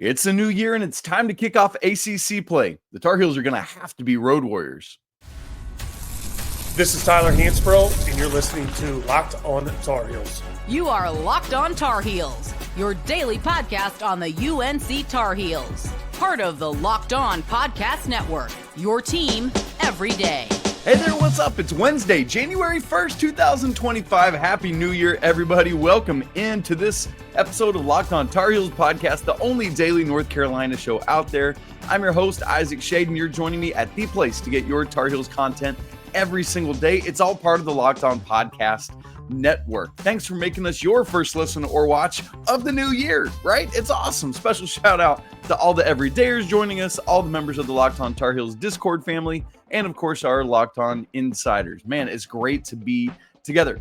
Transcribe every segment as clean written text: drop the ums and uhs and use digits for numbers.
It's a new year and it's time to kick off ACC play. The Tar Heels are going to have to be road warriors. This is Tyler Hansbrough, and you're listening to Locked On Tar Heels. You are Locked On Tar Heels, your daily podcast on the UNC Tar Heels. Part of the Locked On Podcast Network, your team every day. Hey there, what's up? It's Wednesday, January 1st, 2025. Happy New Year, everybody. Welcome into this episode of Locked On Tar Heels podcast, the only daily North Carolina show out there. I'm your host, Isaac Schade, and you're joining me at the place to get your Tar Heels content every single day. It's all part of the Locked On Podcast Network. Thanks for making us your first listen or watch of the new year, right? It's awesome. Special shout out to all the everydayers joining us, all the members of the Locked On Tar Heels Discord family, and of course our Locked On Insiders. Man, it's great to be together.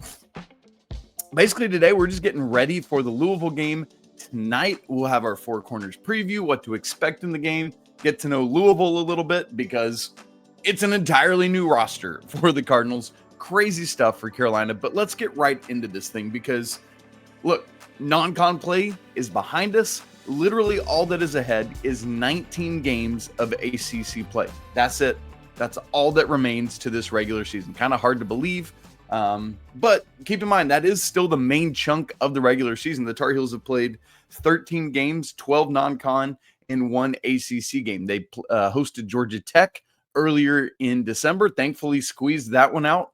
Basically today, we're just getting ready for the Louisville game. Tonight, we'll have our Four Corners preview, what to expect in the game, get to know Louisville a little bit because it's an entirely new roster for the Cardinals. Crazy stuff for Carolina, but let's get right into this thing because, look, non-con play is behind us. Literally all that is ahead is 19 games of ACC play. That's it. That's all that remains to this regular season. Kind of hard to believe, but keep in mind, that is still the main chunk of the regular season. The Tar Heels have played 13 games, 12 non-con, and 1 ACC game. They hosted Georgia Tech earlier in December. Thankfully squeezed that one out.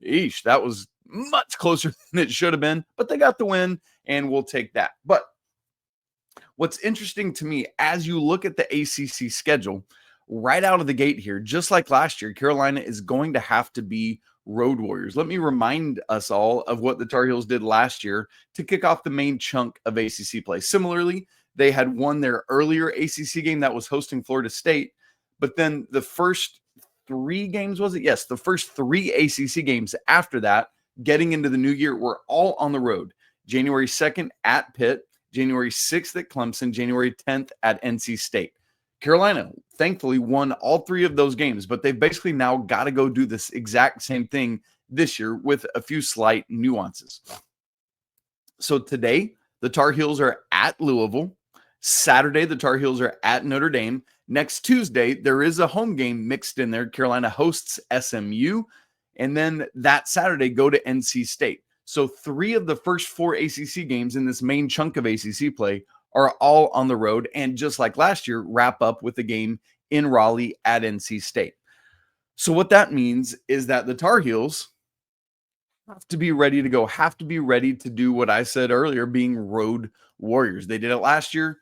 Eesh, that was much closer than it should have been, but they got the win and we'll take that. But what's interesting to me, as you look at the ACC schedule right out of the gate here, just like last year, Carolina is going to have to be road warriors. Let me remind us all of what the Tar Heels did last year to kick off the main chunk of ACC play. Similarly, they had won their earlier ACC game that was hosting Florida State, but then the first 3 games, was it? Yes, the first 3 ACC games after that, getting into the new year, were all on the road. January 2nd at Pitt, January 6th at Clemson, January 10th at NC State. Carolina, thankfully, won all 3 of those games, but they've basically now got to go do this exact same thing this year with a few slight nuances. So today, the Tar Heels are at Louisville. Saturday, the Tar Heels are at Notre Dame. Next Tuesday, there is a home game mixed in there. Carolina hosts SMU. And then that Saturday, go to NC State. So 3 of the first 4 ACC games in this main chunk of ACC play are all on the road. And just like last year, wrap up with a game in Raleigh at NC State. So what that means is that the Tar Heels have to be ready to go, have to be ready to do what I said earlier, being road warriors. They did it last year.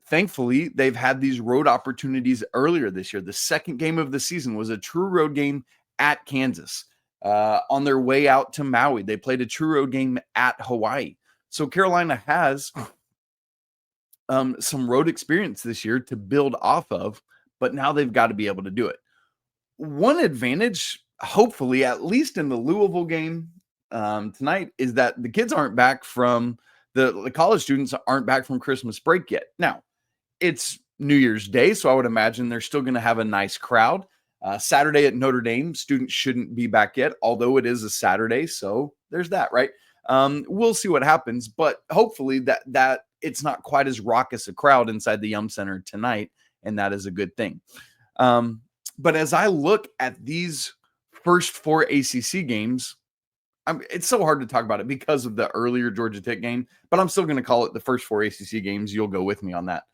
Thankfully, they've had these road opportunities earlier this year. The second game of the season was a true road game at Kansas. On their way out to Maui, they played a true road game at Hawaii. So Carolina has some road experience this year to build off of, but now they've got to be able to do it. One advantage, hopefully, at least in the Louisville game tonight, is that the kids aren't back from, the college students aren't back from Christmas break yet. Now, it's New Year's Day, so I would imagine they're still going to have a nice crowd. Saturday at Notre Dame, students shouldn't be back yet, although it is a Saturday, so there's that, right? We'll see what happens, but hopefully that it's not quite as raucous a crowd inside the Yum Center tonight, and that is a good thing. But as I look at these first 4 ACC games, it's so hard to talk about it because of the earlier Georgia Tech game, but I'm still going to call it the first 4 ACC games. You'll go with me on that.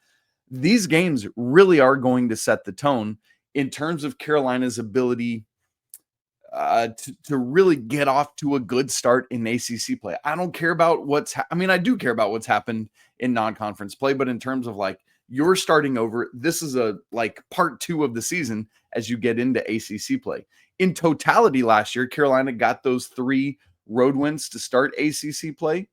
These games really are going to set the tone in terms of Carolina's ability to really get off to a good start in ACC play. I don't care about I do care about what's happened in non-conference play, but in terms of you're starting over, this is part 2 of the season as you get into ACC play. In totality last year, Carolina got those 3 road wins to start ACC play.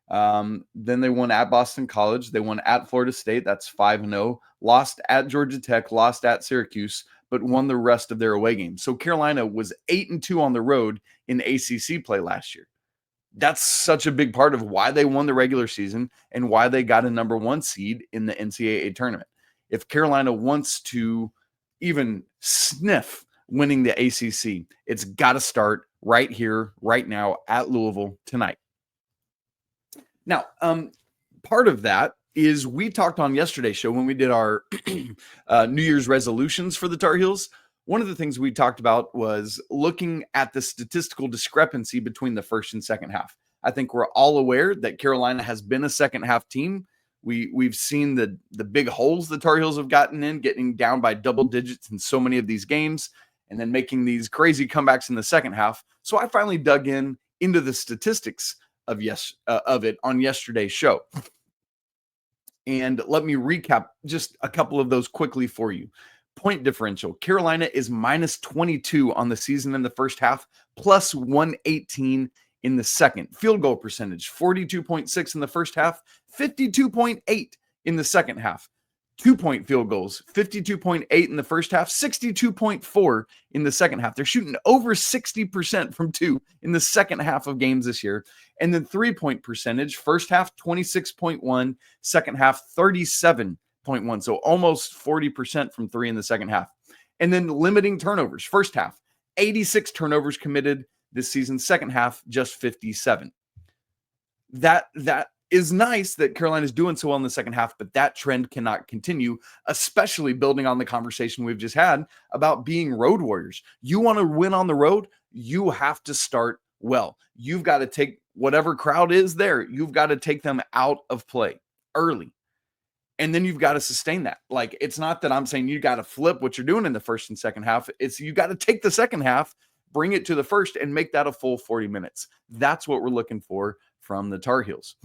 Then they won at Boston College. They won at Florida State. That's 5-0. Lost at Georgia Tech, lost at Syracuse, but won the rest of their away games. So Carolina was 8-2 on the road in ACC play last year. That's such a big part of why they won the regular season and why they got a number 1 seed in the NCAA tournament. If Carolina wants to even sniff winning the ACC, it's got to start right here, right now at Louisville tonight. Now, part of that is we talked on yesterday's show when we did our New Year's resolutions for the Tar Heels. One of the things we talked about was looking at the statistical discrepancy between the first and second half. I think we're all aware that Carolina has been a second half team. We've seen the big holes the Tar Heels have gotten in, getting down by double digits in so many of these games, and then making these crazy comebacks in the second half. So I finally dug into the statistics of it on yesterday's show. And let me recap just a couple of those quickly for you. Point differential. Carolina is minus 22 on the season in the first half, plus 118 in the second. Field goal percentage, 42.6 in the first half, 52.8 in the second half. 2-point field goals, 52.8 in the first half, 62.4 in the second half. They're shooting over 60% from two in the second half of games this year. And then 3-point percentage, first half 26.1, second half 37.1. So almost 40% from three in the second half. And then limiting turnovers, first half 86 turnovers committed this season, second half just 57. That is nice that Carolina is doing so well in the second half, but that trend cannot continue, especially building on the conversation we've just had about being road warriors. You want to win on the road, you have to start well. You've got to take whatever crowd is there, you've got to take them out of play early. And then you've got to sustain that. Like, it's not that I'm saying you got to flip what you're doing in the first and second half. It's you got to take the second half, bring it to the first, and make that a full 40 minutes. That's what we're looking for from the Tar Heels.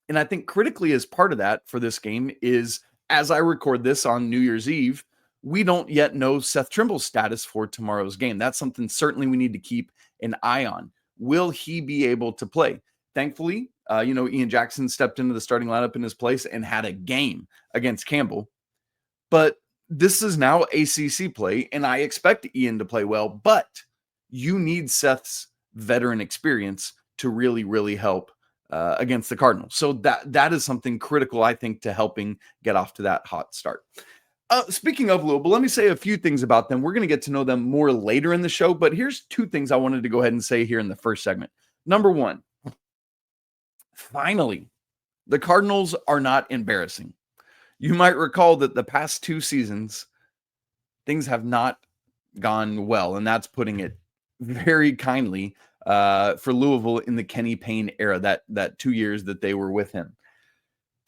And I think critically as part of that for this game is, as I record this on New Year's Eve, we don't yet know Seth Trimble's status for tomorrow's game. That's something certainly we need to keep an eye on. Will he be able to play? Thankfully, Ian Jackson stepped into the starting lineup in his place and had a game against Campbell. But this is now ACC play, and I expect Ian to play well, but you need Seth's veteran experience to really, really help against the Cardinals. So that is something critical, I think, to helping get off to that hot start. Speaking of Louisville, let me say a few things about them. We're going to get to know them more later in the show, but here's two things I wanted to go ahead and say here in the first segment. Number one, finally, the Cardinals are not embarrassing. You might recall that the past two seasons, things have not gone well, and that's putting it very kindly for Louisville in the Kenny Payne era, that 2 years that they were with him.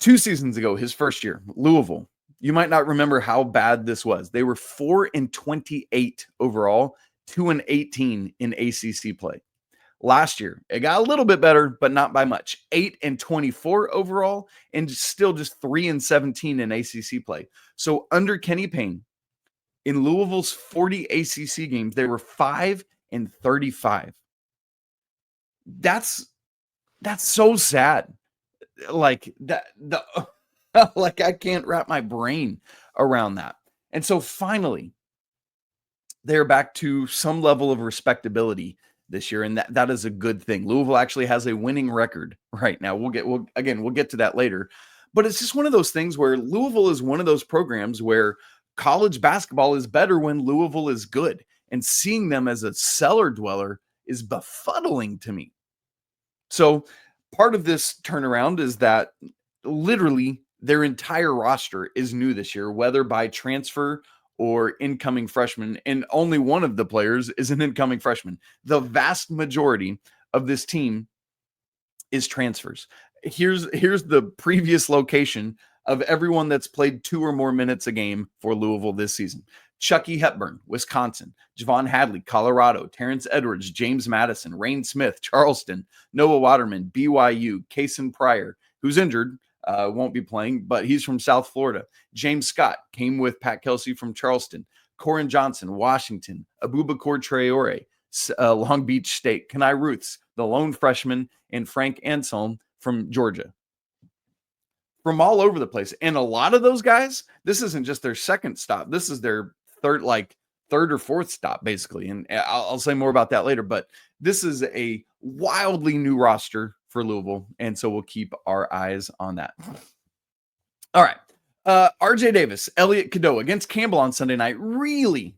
2 seasons ago, his first year, Louisville, you might not remember how bad this was. They were 4-28 overall, 2-18 in ACC play. Last year, it got a little bit better, but not by much. 8-24 overall, and still just 3-17 in ACC play. So under Kenny Payne, in Louisville's 40 ACC games, they were 5-35. That's so sad. Like like I can't wrap my brain around that. And so finally, they're back to some level of respectability this year, and that is a good thing. Louisville actually has a winning record right now. We'll get to that later. But it's just one of those things where Louisville is one of those programs where college basketball is better when Louisville is good. And seeing them as a cellar dweller is befuddling to me. So part of this turnaround is that literally their entire roster is new this year, whether by transfer or incoming freshman, and only one of the players is an incoming freshman. The vast majority of this team is transfers. Here's the previous location of everyone that's played 2 or more minutes a game for Louisville this season. Chucky Hepburn, Wisconsin. Javon Hadley, Colorado. Terrence Edwards, James Madison. Rain Smith, Charleston. Noah Waterman, BYU. Kason Pryor, who's injured, won't be playing, but he's from South Florida. James Scott came with Pat Kelsey from Charleston. Corin Johnson, Washington. Abubakar Traore, Long Beach State. Kenai Ruths, the lone freshman, and Frank Anselm from Georgia. From all over the place. And a lot of those guys, this isn't just their second stop. This is their third or fourth stop, basically. And I'll say more about that later, but this is a wildly new roster for Louisville. And so we'll keep our eyes on that. All right. RJ Davis, Elliot Cadeau against Campbell on Sunday night really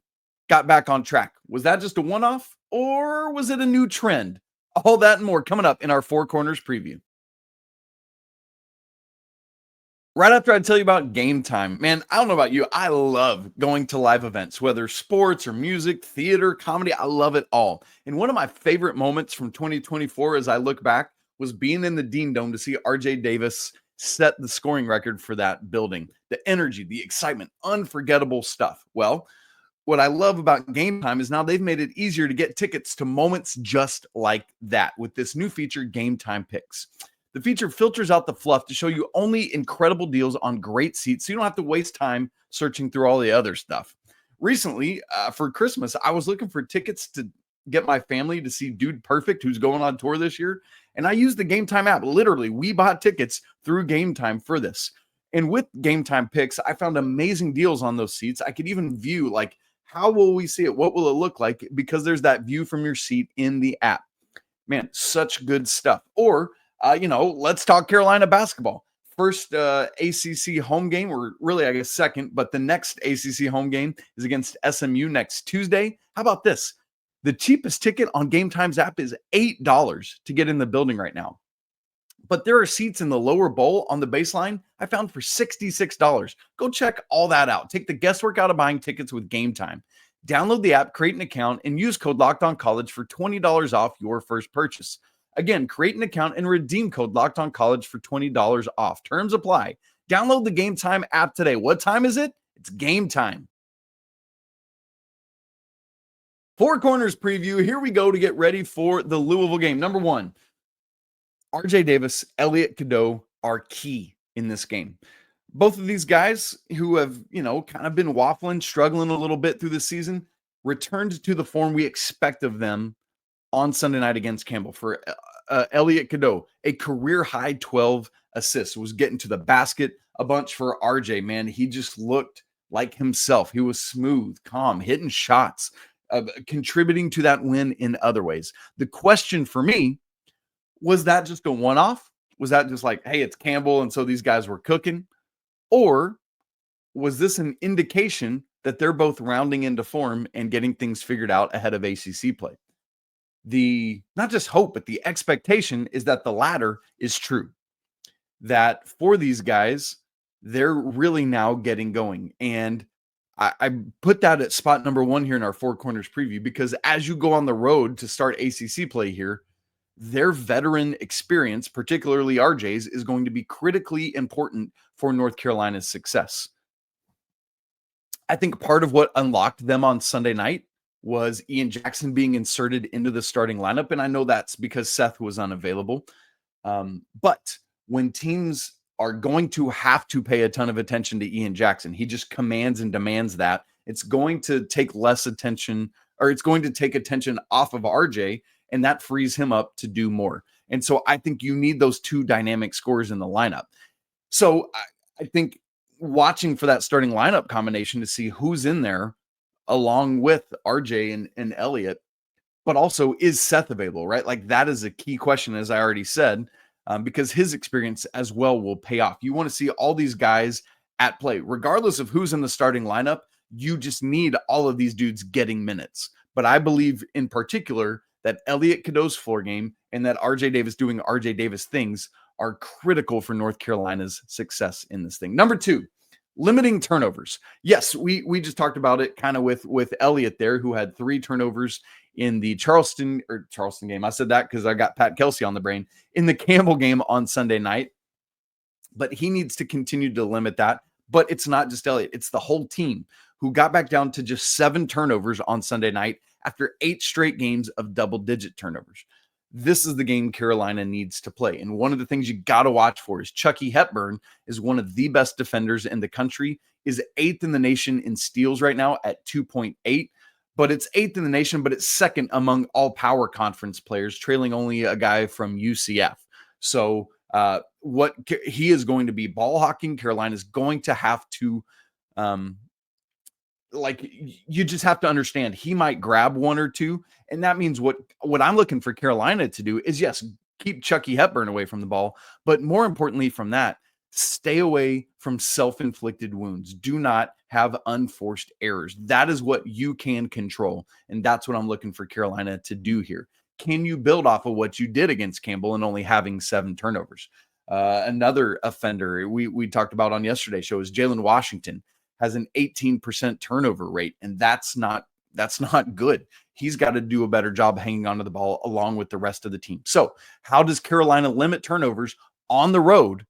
got back on track. Was that just a one-off, or was it a new trend? All that and more coming up in our Four Corners preview. Right after I tell you about Game Time, man, I don't know about you. I love going to live events, whether sports or music, theater, comedy. I love it all. And one of my favorite moments from 2024 as I look back was being in the Dean Dome to see RJ Davis set the scoring record for that building. The energy, the excitement, unforgettable stuff. Well, what I love about Game Time is now they've made it easier to get tickets to moments just like that with this new feature, Game Time Picks. The feature filters out the fluff to show you only incredible deals on great seats so you don't have to waste time searching through all the other stuff. Recently, for Christmas, I was looking for tickets to get my family to see Dude Perfect, who's going on tour this year, and I used the Game Time app. Literally, we bought tickets through Game Time for this. And with Game Time Picks, I found amazing deals on those seats. I could even view, like, how will we see it? What will it look like? Because there's that view from your seat in the app. Man, such good stuff. Or let's talk Carolina basketball. First ACC home game, or really, I guess, second, but the next ACC home game is against SMU next Tuesday. How about this? The cheapest ticket on Game Time's app is $8 to get in the building right now. But there are seats in the lower bowl on the baseline I found for $66. Go check all that out. Take the guesswork out of buying tickets with Game Time. Download the app, create an account, and use code LOCKEDONCollege for $20 off your first purchase. Again, create an account and redeem code LOCKEDONCollege for $20 off. Terms apply. Download the Game Time app today. What time is it? It's game time. Four Corners preview. Here we go to get ready for the Louisville game. Number one, RJ Davis, Elliot Cadeau are key in this game. Both of these guys who have, kind of been waffling, struggling a little bit through the season, returned to the form we expect of them on Sunday night against Campbell. For Elliot Cadeau, a career-high 12 assists, was getting to the basket a bunch. For RJ, man, he just looked like himself. He was smooth, calm, hitting shots, contributing to that win in other ways. The question for me, was that just a one-off? Was that just like, hey, it's Campbell, and so these guys were cooking? Or was this an indication that they're both rounding into form and getting things figured out ahead of ACC play? The not just hope, but the expectation is that the latter is true. That for these guys, they're really now getting going. And I put that at spot number one here in our Four Corners preview, because as you go on the road to start ACC play here, their veteran experience, particularly RJ's, is going to be critically important for North Carolina's success. I think part of what unlocked them on Sunday night was Ian Jackson being inserted into the starting lineup. And I know that's because Seth was unavailable. But when teams are going to have to pay a ton of attention to Ian Jackson, he just commands and demands that. It's going to take less attention, or it's going to take attention off of RJ, and that frees him up to do more. And so I think you need those two dynamic scorers in the lineup. So I think watching for that starting lineup combination to see who's in there along with RJ and Elliot, but also is Seth available, right? Like that is a key question, as I already said, because his experience as well will pay off. You want to see all these guys at play, regardless of who's in the starting lineup. You just need all of these dudes getting minutes. But I believe in particular that Elliot Cadeau's floor game and that RJ Davis doing RJ Davis things are critical for North Carolina's success in this thing. Number two, limiting turnovers. Yes, we just talked about it kind of with Elliot there, who had 3 turnovers in the Charleston game. I said that because I got Pat Kelsey on the brain. In the Campbell game on Sunday night. But he needs to continue to limit that. But it's not just Elliot. It's the whole team who got back down to just 7 turnovers on Sunday night after 8 straight games of double-digit turnovers. This is the game Carolina needs to play. And one of the things you got to watch for is Chucky Hepburn is one of the best defenders in the country, is 8th in the nation in steals right now at 2.8. But it's 8th in the nation, but it's 2nd among all power conference players, trailing only a guy from UCF. So what he is going to be ball hawking. Carolina is going to have to, you just have to understand he might grab 1 or 2. And that means what I'm looking for Carolina to do is, yes, keep Chucky Hepburn away from the ball. But more importantly from that, stay away from self-inflicted wounds. Do not have unforced errors. That is what you can control. And that's what I'm looking for Carolina to do here. Can you build off of what you did against Campbell and only having 7 turnovers? Another offender we talked about on yesterday's show is Jalen Washington has an 18% turnover rate, and that's not good. He's got to do a better job hanging onto the ball along with the rest of the team. So how does Carolina limit turnovers on the road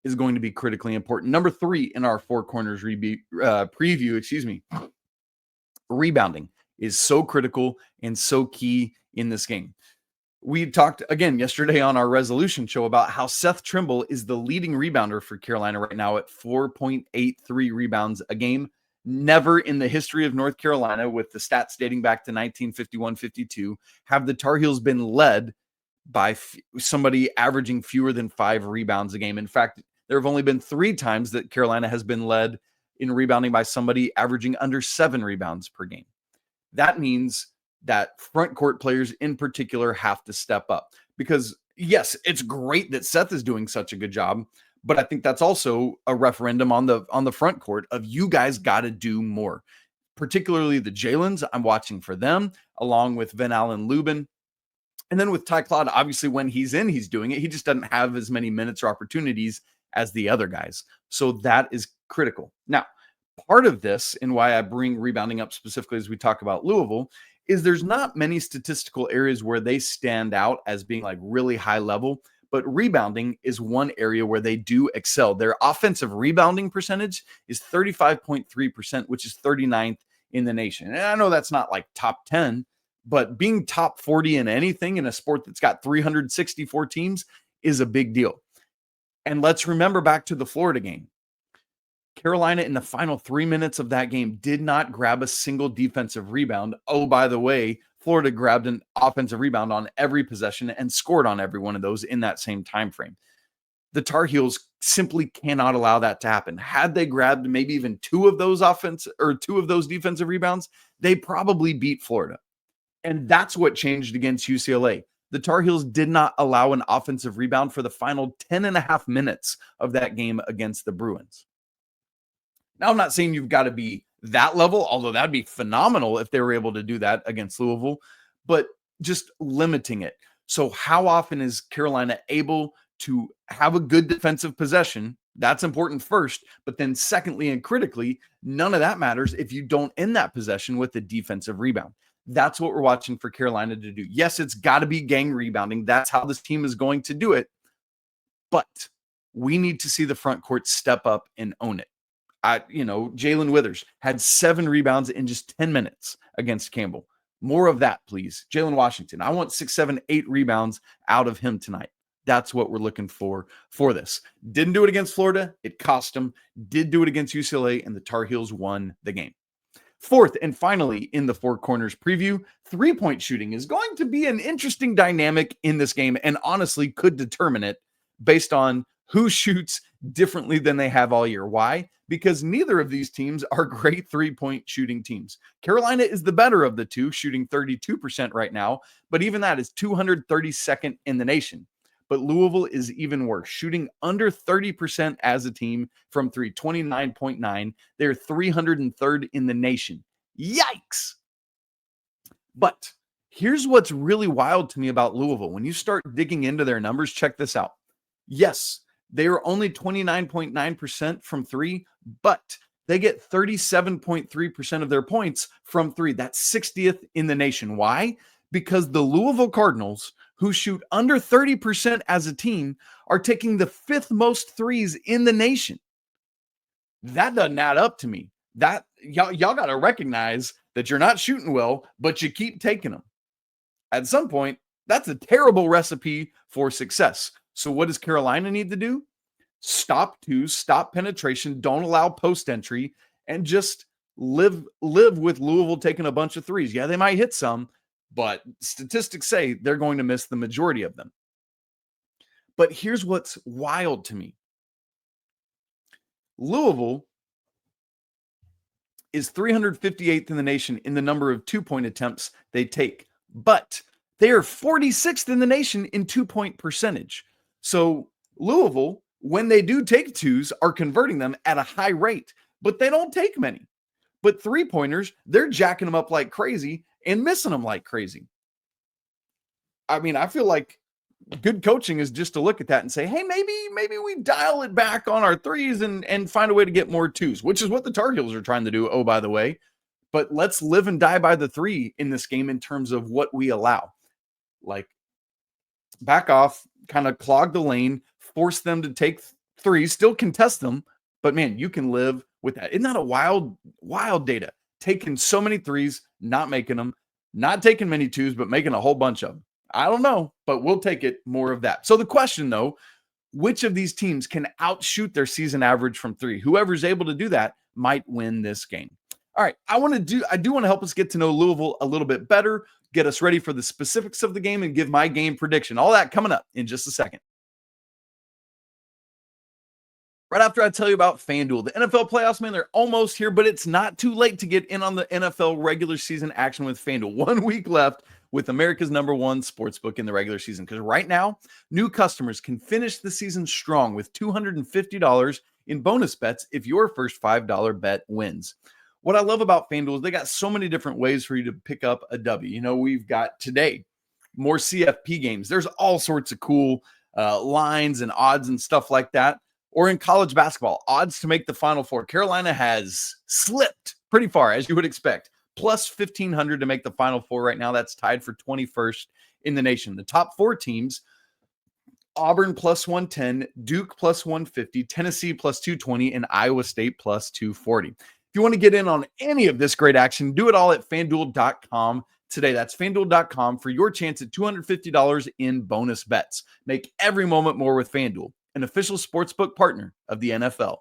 is going to be critically important. Number 3 in our Four Corners preview, rebounding is so critical and so key in this game. We talked again yesterday on our resolution show about how Seth Trimble is the leading rebounder for Carolina right now at 4.83 rebounds a game. Never in the history of North Carolina, with the stats dating back to 1951-52, have the Tar Heels been led by somebody averaging fewer than 5 rebounds a game. In fact, there have only been 3 times that Carolina has been led in rebounding by somebody averaging under 7 rebounds per game. That means that front court players in particular have to step up, because yes, it's great that Seth is doing such a good job, but I think that's also a referendum on the front court of you guys got to do more, particularly the Jae'lyns. I'm watching for them along with Van Allen Lubin. And then with Ty Claude, obviously when he's in, he's doing it. He just doesn't have as many minutes or opportunities as the other guys. So that is critical. Now, part of this and why I bring rebounding up specifically as we talk about Louisville is there's not many statistical areas where they stand out as being like really high level, but rebounding is one area where they do excel. Their offensive rebounding percentage is 35.3%, which is 39th in the nation. And I know that's not like top 10, but being top 40 in anything in a sport that's got 364 teams is a big deal. And let's remember back to the Florida game. Carolina in the final 3 minutes of that game did not grab a single defensive rebound. Oh, by the way, Florida grabbed an offensive rebound on every possession and scored on every one of those in that same time frame. The Tar Heels simply cannot allow that to happen. Had they grabbed maybe even 2 of those defensive rebounds, they probably beat Florida. And that's what changed against UCLA. The Tar Heels did not allow an offensive rebound for the final 10 and a half minutes of that game against the Bruins. Now, I'm not saying you've got to be that level, although that'd be phenomenal if they were able to do that against Louisville, but just limiting it. So how often is Carolina able to have a good defensive possession? That's important first, but then secondly and critically, none of that matters if you don't end that possession with a defensive rebound. That's what we're watching for Carolina to do. Yes, it's got to be gang rebounding. That's how this team is going to do it. But we need to see the front court step up and own it. Jalen Withers had 7 rebounds in just 10 minutes against Campbell. More of that, please. Jalen Washington, I want 6, 7, 8 rebounds out of him tonight. That's what we're looking for this. Didn't do it against Florida. It cost them. Did do it against UCLA, and the Tar Heels won the game. Fourth, and finally, in the Four Corners preview, 3-point shooting is going to be an interesting dynamic in this game, and honestly could determine it based on who shoots differently than they have all year. Why? Because neither of these teams are great 3-point shooting teams. Carolina is the better of the two, shooting 32% right now, but even that is 232nd in the nation. But Louisville is even worse, shooting under 30% as a team from 3, 29.9. They're 303rd in the nation. Yikes! But here's what's really wild to me about Louisville. When you start digging into their numbers, check this out. Yes, they are only 29.9% from 3, but they get 37.3% of their points from 3. That's 60th in the nation. Why? Because the Louisville Cardinals, who shoot under 30% as a team, are taking the 5th most threes in the nation. That doesn't add up to me. That y'all got to recognize that you're not shooting well, but you keep taking them. At some point, that's a terrible recipe for success. So what does Carolina need to do? Stop twos, stop penetration, don't allow post entry, and just live with Louisville taking a bunch of threes. Yeah, they might hit some, but statistics say they're going to miss the majority of them. But here's what's wild to me. Louisville is 358th in the nation in the number of 2-point attempts they take, but they are 46th in the nation in 2-point percentage. So Louisville, when they do take twos, are converting them at a high rate, but they don't take many. But 3-pointers, they're jacking them up like crazy and missing them like crazy. I mean, I feel like good coaching is just to look at that and say, hey, maybe we dial it back on our threes and find a way to get more twos, which is what the Tar Heels are trying to do. Oh, by the way, but let's live and die by the three in this game in terms of what we allow. Like, back off, kind of clog the lane, force them to take threes, still contest them. But man, you can live with that. Isn't that a wild data? Taking so many threes, not making them, not taking many twos, but making a whole bunch of them. I don't know, but we'll take it more of that. So the question though, which of these teams can outshoot their season average from three? Whoever's able to do that might win this game. All right, I do want to help us get to know Louisville a little bit better, get us ready for the specifics of the game, and give my game prediction. All that coming up in just a second. Right after I tell you about FanDuel, the NFL playoffs, man, they're almost here, but it's not too late to get in on the NFL regular season action with FanDuel. 1 week left with America's #1 sportsbook in the regular season. Because right now, new customers can finish the season strong with $250 in bonus bets if your first $5 bet wins. What I love about FanDuel is they got so many different ways for you to pick up a W. You know, we've got today more CFP games. There's all sorts of cool lines and odds and stuff like that. Or in college basketball, odds to make the Final Four. Carolina has slipped pretty far, as you would expect. Plus 1,500 to make the Final Four right now. That's tied for 21st in the nation. The top four teams, Auburn plus 110, Duke plus 150, Tennessee plus 220, and Iowa State plus 240. If you want to get in on any of this great action, do it all at FanDuel.com today. That's FanDuel.com for your chance at $250 in bonus bets. Make every moment more with FanDuel, an official sportsbook partner of the NFL.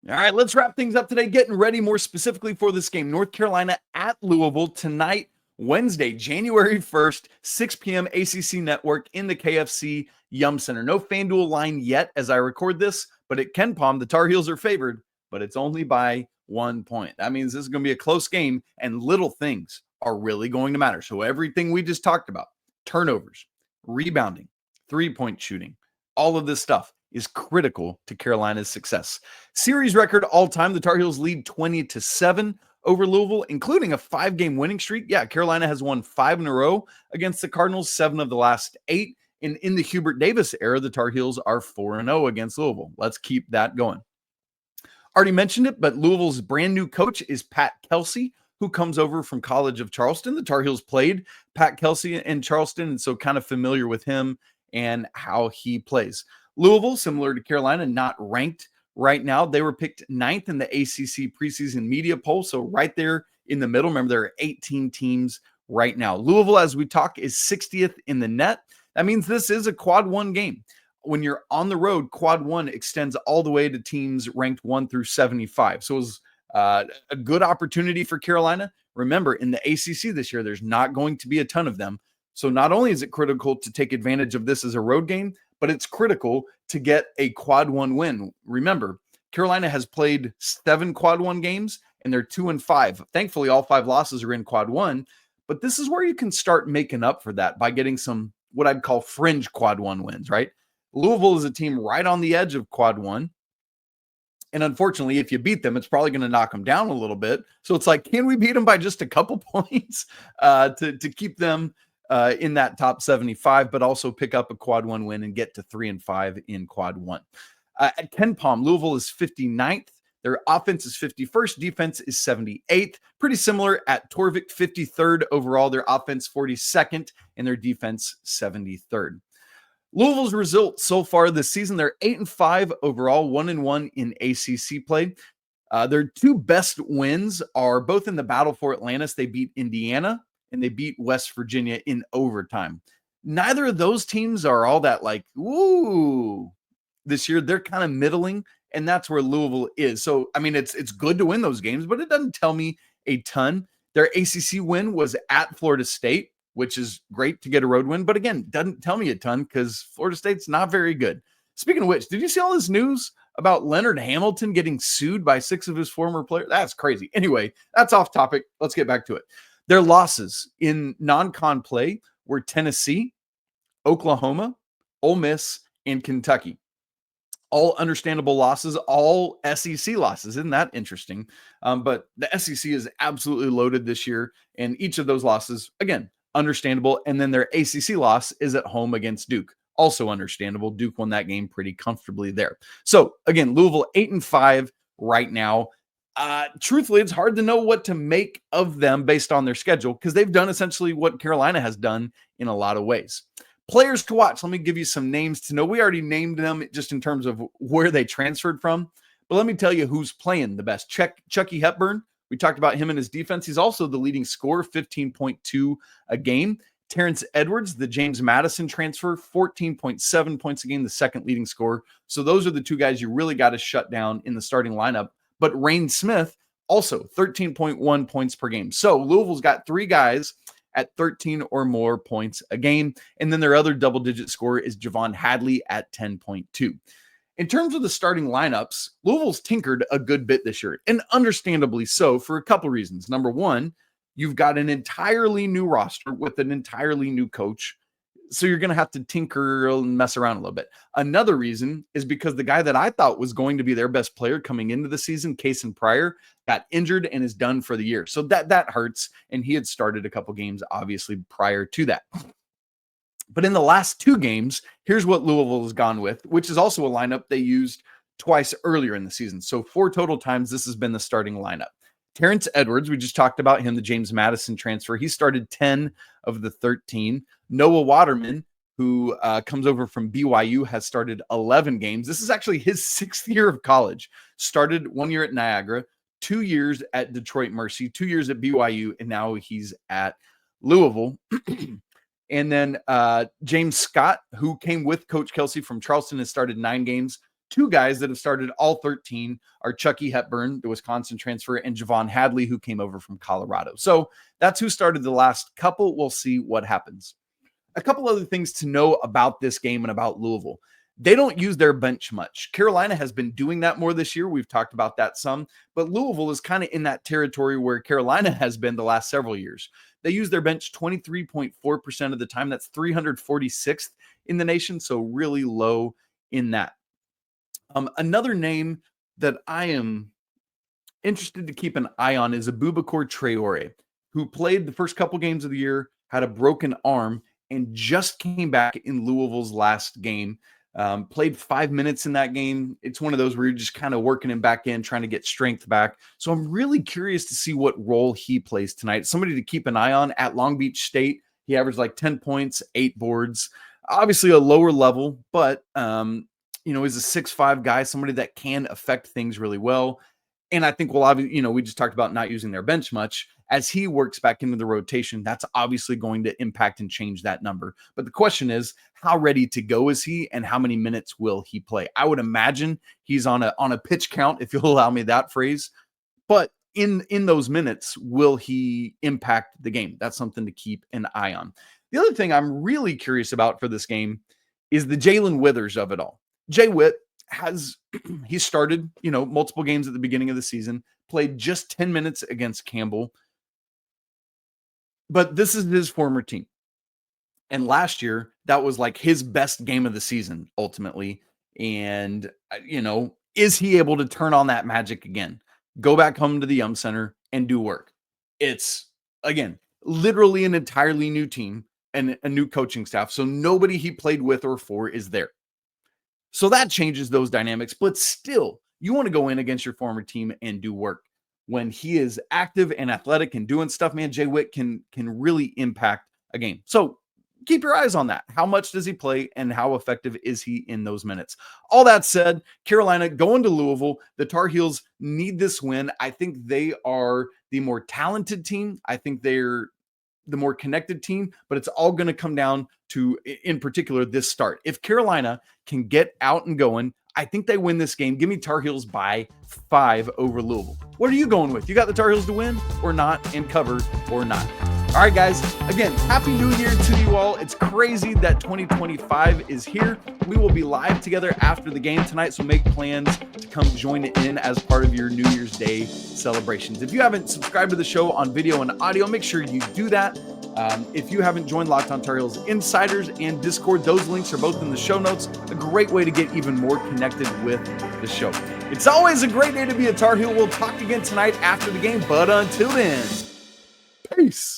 All right, let's wrap things up today, getting ready more specifically for this game. North Carolina at Louisville tonight, Wednesday, January 1st, 6 p.m. ACC Network in the KFC Yum Center. No FanDuel line yet as I record this, but at KenPom, the Tar Heels are favored, but it's only by 1 point. That means this is going to be a close game, and little things are really going to matter. So everything we just talked about, turnovers, rebounding, three-point shooting, all of this stuff is critical to Carolina's success. Series record all-time, the Tar Heels lead 20-7 over Louisville, including a 5-game winning streak. Yeah, Carolina has won 5 in a row against the Cardinals, 7 of the last 8. And in the Hubert Davis era, the Tar Heels are 4-0 against Louisville. Let's keep that going. Already mentioned it, but Louisville's brand new coach is Pat Kelsey, who comes over from College of Charleston. The Tar Heels played Pat Kelsey in Charleston, and so kind of familiar with him and how he plays. Louisville, similar to Carolina, not ranked right now. They were picked 9th in the ACC preseason media poll, so right there in the middle. Remember, there are 18 teams right now. Louisville, as we talk, is 60th in the net. That means this is a quad 1 game. When you're on the road, quad 1 extends all the way to teams ranked 1 through 75. So it was a good opportunity for Carolina. Remember, in the ACC this year, there's not going to be a ton of them. So not only is it critical to take advantage of this as a road game, but it's critical to get a quad 1 win. Remember, Carolina has played 7 quad 1 games, and they're 2-5. Thankfully, all 5 losses are in quad 1, but this is where you can start making up for that by getting some, what I'd call fringe quad 1 wins, right? Louisville is a team right on the edge of quad 1. And unfortunately, if you beat them, it's probably going to knock them down a little bit. So it's like, can we beat them by just a couple points to keep them in that top 75, but also pick up a quad 1 win and get to 3-5 in quad 1. At KenPom, Louisville is 59th. Their offense is 51st. Defense is 78th. Pretty similar at Torvik, 53rd overall. Their offense 42nd and their defense 73rd. Louisville's results so far this season, they're 8-5 overall, 1-1 in ACC play. Their 2 best wins are both in the battle for Atlantis. They beat Indiana and they beat West Virginia in overtime. Neither of those teams are all that like, woo, this year. They're kind of middling, and that's where Louisville is. So, I mean, it's good to win those games, but it doesn't tell me a ton. Their ACC win was at Florida State, which is great to get a road win. But again, doesn't tell me a ton because Florida State's not very good. Speaking of which, did you see all this news about Leonard Hamilton getting sued by 6 of his former players? That's crazy. Anyway, that's off topic. Let's get back to it. Their losses in non-con play were Tennessee, Oklahoma, Ole Miss, and Kentucky. All understandable losses, all SEC losses. Isn't that interesting? But the SEC is absolutely loaded this year, and each of those losses, again, understandable. And then their ACC loss is at home against Duke. Also understandable. Duke won that game pretty comfortably there. So again, Louisville 8-5 right now. Truthfully, it's hard to know what to make of them based on their schedule because they've done essentially what Carolina has done in a lot of ways. Players to watch. Let me give you some names to know. We already named them just in terms of where they transferred from. But let me tell you who's playing the best. Chucky Hepburn. We talked about him and his defense. He's also the leading scorer, 15.2 a game. Terrence Edwards, the James Madison transfer, 14.7 points a game, the second leading scorer. So those are the two guys you really got to shut down in the starting lineup. But Rain Smith, also 13.1 points per game. So Louisville's got three guys at 13 or more points a game. And then their other double-digit scorer is Javon Hadley at 10.2. In terms of the starting lineups, Louisville's tinkered a good bit this year, and understandably so for a couple reasons. Number one, you've got an entirely new roster with an entirely new coach, so you're going to have to tinker and mess around a little bit. Another reason is because the guy that I thought was going to be their best player coming into the season, Cason Pryor, got injured and is done for the year. So that hurts, and he had started a couple games, obviously, prior to that. But in the last two games, here's what Louisville has gone with, which is also a lineup they used twice earlier in the season. So 4 total times, this has been the starting lineup. Terrence Edwards, we just talked about him, the James Madison transfer. He started 10 of the 13. Noah Waterman, who comes over from BYU, has started 11 games. This is actually his 6th year of college. Started 1 year at Niagara, 2 years at Detroit Mercy, 2 years at BYU, and now he's at Louisville. And then James Scott, who came with Coach Kelsey from Charleston, has started 9 games. 2 guys that have started all 13 are Chucky Hepburn, the Wisconsin transfer, and Javon Hadley, who came over from Colorado. So that's who started the last couple. We'll see what happens. A couple other things to know about this game and about Louisville. They don't use their bench much. Carolina has been doing that more this year. We've talked about that some, but Louisville is kind of in that territory where Carolina has been the last several years. They use their bench 23.4% of the time. That's 346th in the nation, so really low in that. Another name that I am interested to keep an eye on is Abubakar Traore, who played the first couple games of the year, had a broken arm, and just came back in Louisville's last game. Played 5 minutes in that game. It's one of those where you're just kind of working him back in, trying to get strength back. So I'm really curious to see what role he plays tonight. Somebody to keep an eye on at Long Beach State. He averaged like 10 points, 8 boards. Obviously a lower level, but he's a 6'5" guy, somebody that can affect things really well. And I think we just talked about not using their bench much. As he works back into the rotation, that's obviously going to impact and change that number. But the question is, how ready to go is he, and how many minutes will he play? I would imagine he's on a pitch count, if you'll allow me that phrase. But in those minutes, will he impact the game? That's something to keep an eye on. The other thing I'm really curious about for this game is the Jalen Withers of it all. Jay Witt he started, multiple games at the beginning of the season, played just 10 minutes against Campbell. But this is his former team. And last year, that was like his best game of the season, ultimately. And, is he able to turn on that magic again? Go back home to the Yum Center and do work. It's, again, literally an entirely new team and a new coaching staff. So nobody he played with or for is there. So that changes those dynamics. But still, you want to go in against your former team and do work. When he is active and athletic and doing stuff, man, Jay Witt can really impact a game. So keep your eyes on that. How much does he play and how effective is he in those minutes? All that said, Carolina going to Louisville. The Tar Heels need this win. I think they are the more talented team. I think they're the more connected team, but it's all going to come down to, in particular, this start. If Carolina can get out and going, I think they win this game. Give me Tar Heels by 5 over Louisville. What are you going with? You got the Tar Heels to win or not, and cover or not? All right, guys. Again, Happy New Year to you all. It's crazy that 2025 is here. We will be live together after the game tonight, so make plans to come join in as part of your New Year's Day celebrations. If you haven't subscribed to the show on video and audio, make sure you do that. If you haven't joined Locked On Tar Heels Insiders and Discord, those links are both in the show notes. A great way to get even more connected with the show. It's always a great day to be a Tar Heel. We'll talk again tonight after the game, but until then, peace.